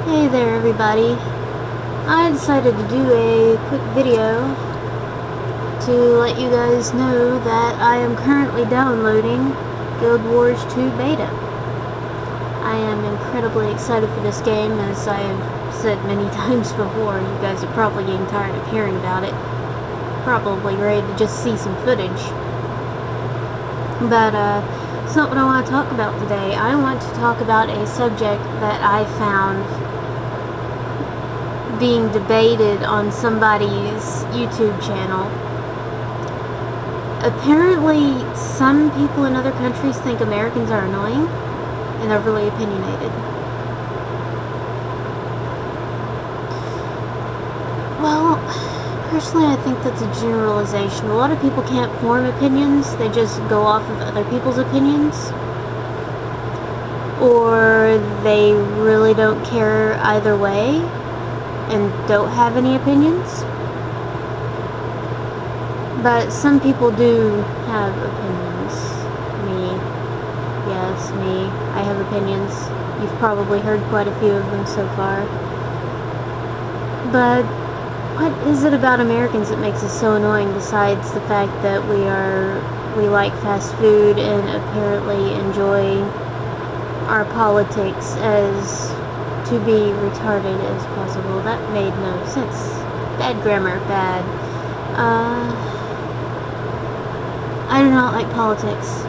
Hey there everybody, I decided to do a quick video to let you guys know that I am currently downloading Guild Wars 2 Beta. I am incredibly excited for this game, as I have said many times before. You guys are probably getting tired of hearing about it, probably ready to just see some footage. But it's not what I want to talk about today. I want to talk about a subject that I found being debated on somebody's YouTube channel. Apparently, some people in other countries think Americans are annoying and overly opinionated. Well, personally, I think that's a generalization. A lot of people can't form opinions, they just go off of other people's opinions. Or they really don't care either way and don't have any opinions. But some people do have opinions. Me. Yes, me. I have opinions. You've probably heard quite a few of them so far. But what is it about Americans that makes us so annoying, besides the fact that we like fast food and apparently enjoy our politics as to be retarded as possible? That made no sense. Bad grammar, bad. I do not like politics.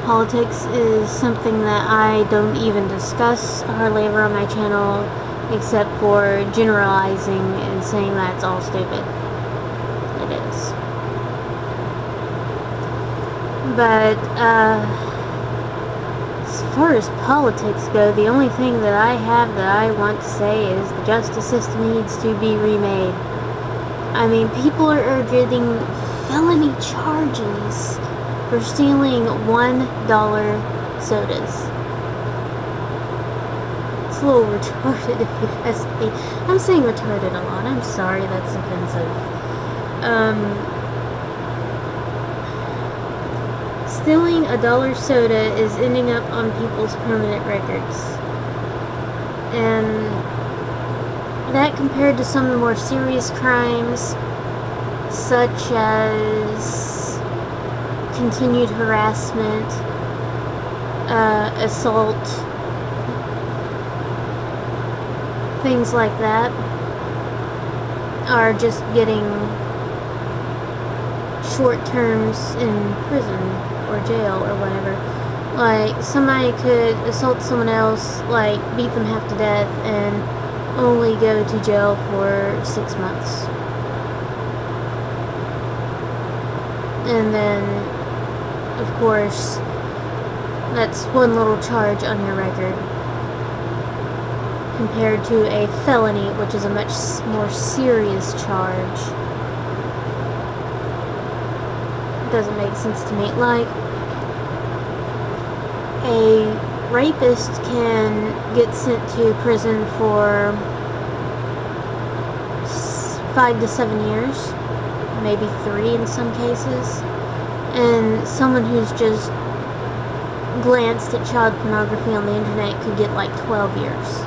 Politics is something that I don't even discuss hardly ever on my channel, except for generalizing and saying that it's all stupid. It is. But, as far as politics go, the only thing that I have that I want to say is the justice system needs to be remade. I mean, people are getting felony charges for stealing $1 sodas. It's a little retarded if you ask me. I'm saying retarded a lot. I'm sorry, that's offensive. Stealing $1 soda is ending up on people's permanent records. And that, compared to some of the more serious crimes, such as continued harassment, assault, things like that, are just getting short terms in prison or jail or whatever. Like, somebody could assault someone else, like beat them half to death, and only go to jail for 6 months. And then, of course, that's one little charge on your record, compared to a felony, which is a much more serious charge. Doesn't make sense to me. Like, a rapist can get sent to prison for 5 to 7 years, maybe 3 in some cases, and someone who's just glanced at child pornography on the internet could get like 12 years.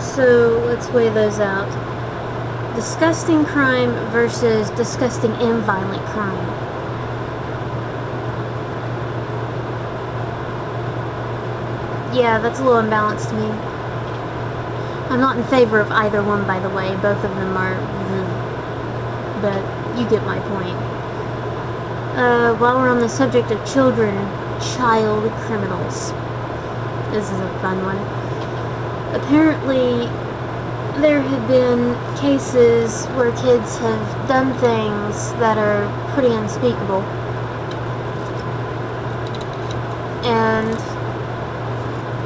So let's weigh those out. Disgusting crime versus disgusting and violent crime. Yeah, that's a little imbalanced to me. I'm not in favor of either one, by the way. Both of them are... but you get my point. While we're on the subject of children, child criminals. This is a fun one. Apparently, there have been cases where kids have done things that are pretty unspeakable. And,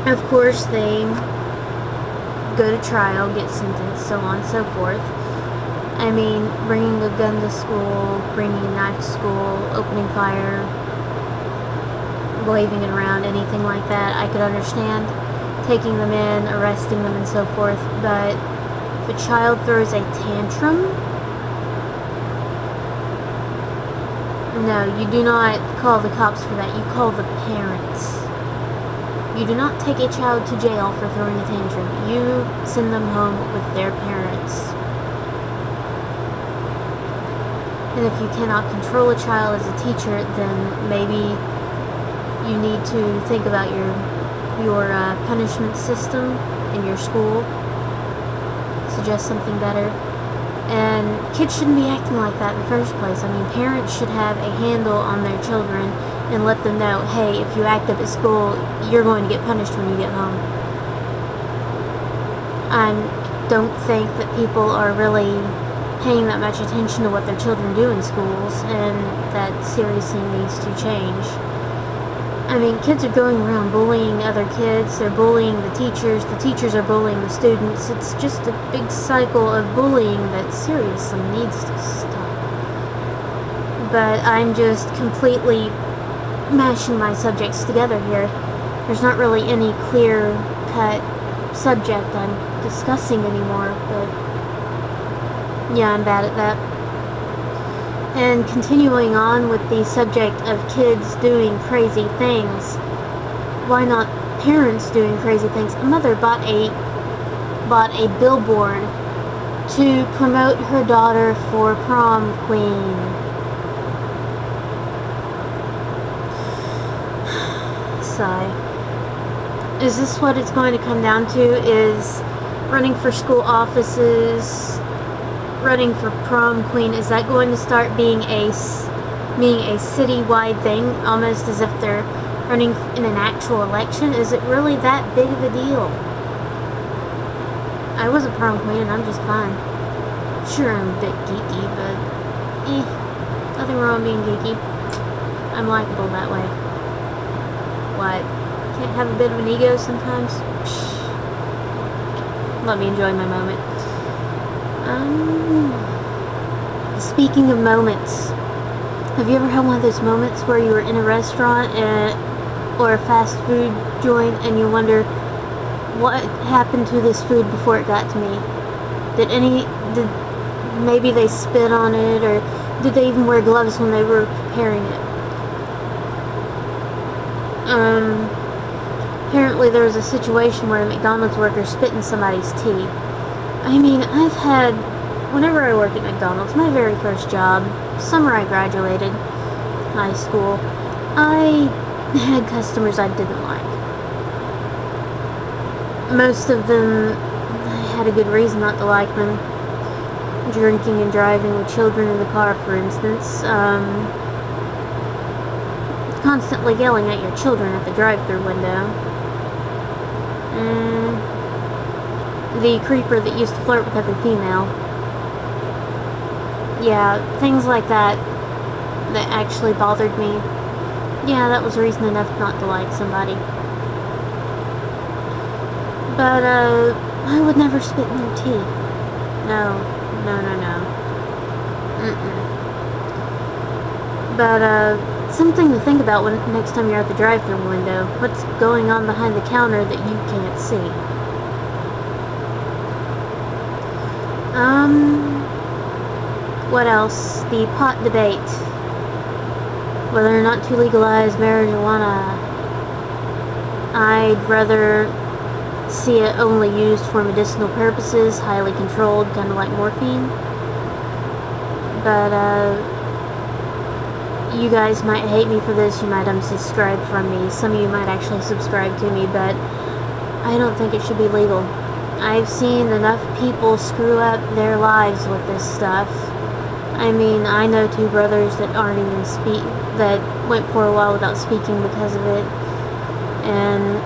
of course, they go to trial, get sentenced, so on and so forth. I mean, bringing a gun to school, bringing a knife to school, opening fire, waving it around, anything like that, I could understand. Taking them in, arresting them, and so forth. But if a child throws a tantrum, no, you do not call the cops for that. You call the parents. You do not take a child to jail for throwing a tantrum. You send them home with their parents. And if you cannot control a child as a teacher, then maybe you need to think about your punishment system in your school. Suggest something better. And kids shouldn't be acting like that in the first place. I mean, parents should have a handle on their children and let them know, hey, if you act up at school, you're going to get punished when you get home. I don't think that people are really paying that much attention to what their children do in schools, and that seriously needs to change. I mean, kids are going around bullying other kids, they're bullying the teachers are bullying the students. It's just a big cycle of bullying that seriously needs to stop. But I'm just completely mashing my subjects together here. There's not really any clear-cut subject I'm discussing anymore, but yeah, I'm bad at that. And continuing on with the subject of kids doing crazy things, why not parents doing crazy things? A mother bought a billboard to promote her daughter for prom queen. Sigh. Is this what it's going to come down to? Is running for school offices, running for prom queen, is that going to start being a citywide thing, almost as if they're running in an actual election? Is it really that big of a deal? I was a prom queen and I'm just fine. Sure, I'm a bit geeky, but nothing wrong with being geeky. I'm likable that way. What? Can't have a bit of an ego sometimes? Psh. Let me enjoy my moment. Speaking of moments, have you ever had one of those moments where you were in a restaurant or a fast food joint and you wonder what happened to this food before it got to me? Did maybe they spit on it, or did they even wear gloves when they were preparing it? Apparently there was a situation where a McDonald's worker spit in somebody's tea. I mean, whenever I worked at McDonald's, my very first job, summer I graduated high school, I had customers I didn't like. Most of them, I had a good reason not to like them. Drinking and driving with children in the car, for instance. Constantly yelling at your children at the drive-thru window. The creeper that used to flirt with every female. Yeah, things like that actually bothered me. Yeah, that was reason enough not to like somebody. But, I would never spit in their tea. No. But, something to think about next time you're at the drive-thru window. What's going on behind the counter that you can't see? What else? The pot debate. Whether or not to legalize marijuana. I'd rather see it only used for medicinal purposes, highly controlled, kind of like morphine. But, you guys might hate me for this, you might unsubscribe from me, some of you might actually subscribe to me, but I don't think it should be legal. I've seen enough people screw up their lives with this stuff. I mean, I know two brothers that aren't even that went for a while without speaking because of it, and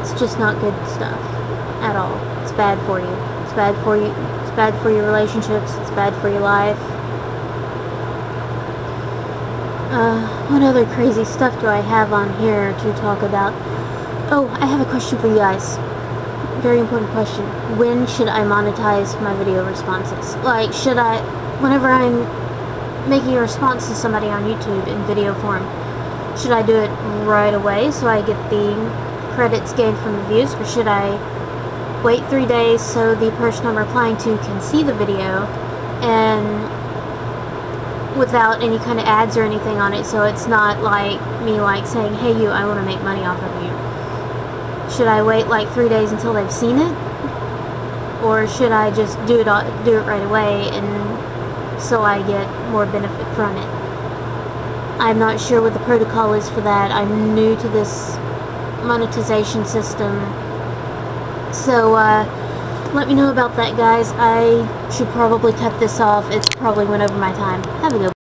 it's just not good stuff at all. It's bad for you. It's bad for you. It's bad for your relationships. It's bad for your life. What other crazy stuff do I have on here to talk about? Oh, I have a question for you guys. Very important question. When should I monetize my video responses? Like, whenever I'm making a response to somebody on YouTube in video form, should I do it right away so I get the credits gained from the views, or should I wait 3 days so the person I'm replying to can see the video and without any kind of ads or anything on it, so it's not like me saying, hey you, I want to make money off of you. Should I wait like 3 days until they've seen it? Or should I just do it right away and so I get more benefit from it? I'm not sure what the protocol is for that. I'm new to this monetization system. So, let me know about that, guys. I should probably cut this off. It's probably went over my time. Have a good one.